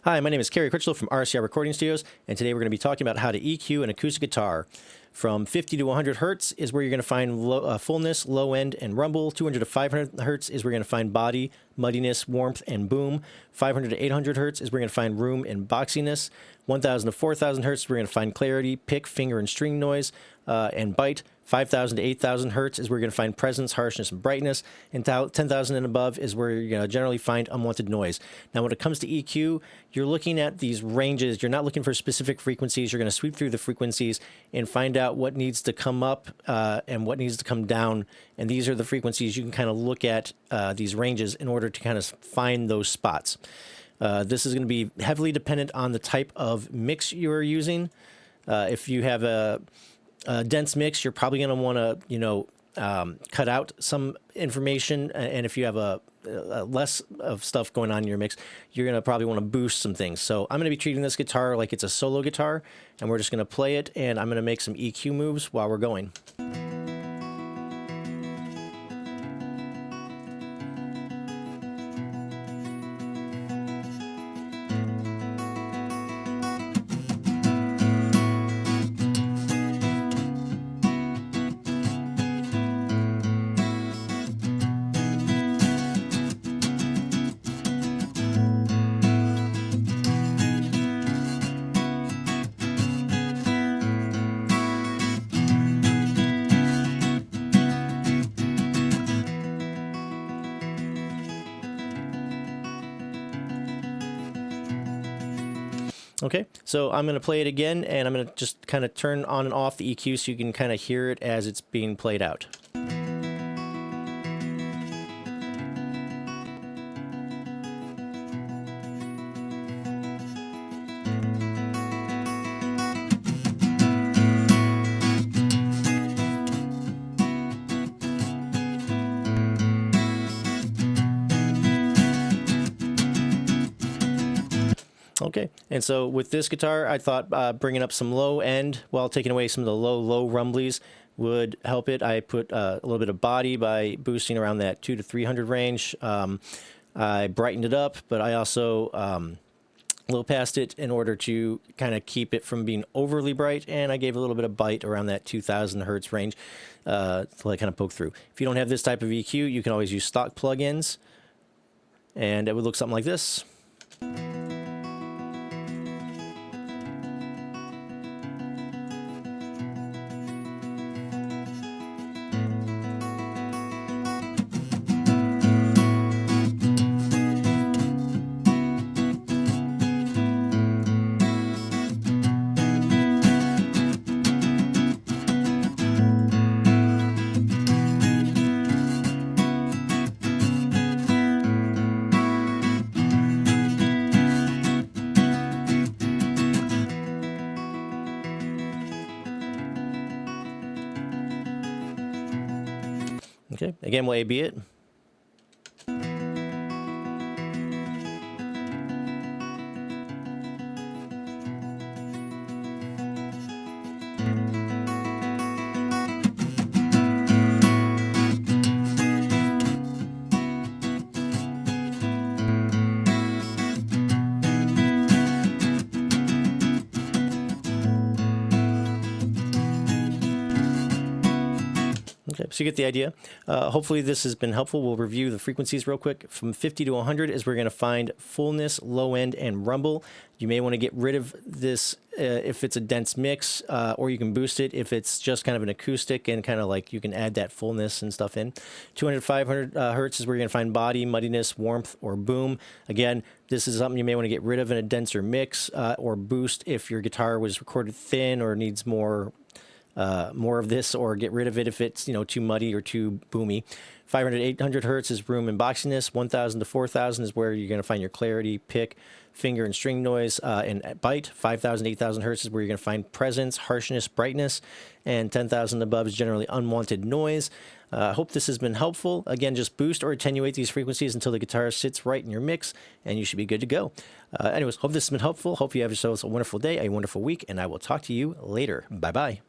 Hi, my name is Kerry Critchlow from RCR Recording Studios, and today we're going to be talking about how to EQ an acoustic guitar. From 50 to 100 hertz is where you're going to find fullness, low end, and rumble. 200 to 500 hertz is where you're going to find body, muddiness, warmth, and boom. 500 to 800 hertz is where you're going to find room and boxiness. 1000 to 4000 hertz, we're going to find clarity, pick, finger, and string noise, and bite. 5000 to 8000 hertz is where you're going to find presence, harshness, and brightness. And 10,000 and above is where you're going to generally find unwanted noise. Now, when it comes to EQ, you're looking at these ranges. You're not looking for specific frequencies. You're going to sweep through the frequencies and find out what needs to come up and what needs to come down. And these are the frequencies you can kind of look at these ranges in order to kind of find those spots. This is going to be heavily dependent on the type of mix you're using. If you have a dense mix, you're probably going to want to, cut out some information. And if you have a less of stuff going on in your mix, you're going to probably want to boost some things. So I'm going to be treating this guitar like it's a solo guitar, and we're just going to play it, and I'm going to make some EQ moves while we're going. Okay, so I'm going to play it again, and I'm going to just kind of turn on and off the EQ so you can kind of hear it as it's being played out. Okay, and so with this guitar, I thought bringing up some low end while taking away some of the low rumblies would help it. I put a little bit of body by boosting around that 200 to 300 range. I brightened it up, but I also low passed it in order to kind of keep it from being overly bright, and I gave a little bit of bite around that 2000 hertz range to kind of poke through. If you don't have this type of EQ, you can always use stock plugins, and it would look something like this. Okay, again, we'll A-B it. Okay, so you get the idea. Hopefully this has been helpful. We'll review the frequencies real quick. From 50 to 100 is where we're going to find fullness, low end, and rumble. You may want to get rid of this if it's a dense mix, or you can boost it if it's just kind of an acoustic and kind of like you can add that fullness and stuff in. 200 to 500 hertz is where you're going to find body, muddiness, warmth, or boom. Again, this is something you may want to get rid of in a denser mix, or boost if your guitar was recorded thin or needs more of this, or get rid of it if it's too muddy or too boomy. 500 to 800 hertz is room and boxiness. 1000 to 4000 is where you're going to find your clarity, pick, finger, and string noise, and bite. 5000 to 8000 hertz is where you're going to find presence, harshness, brightness, and 10,000 above is generally unwanted noise. I hope this has been helpful. Again, just boost or attenuate these frequencies until the guitar sits right in your mix, and you should be good to go. Anyways, hope this has been helpful. Hope you have yourselves a wonderful day, a wonderful week, and I will talk to you later. Bye-bye.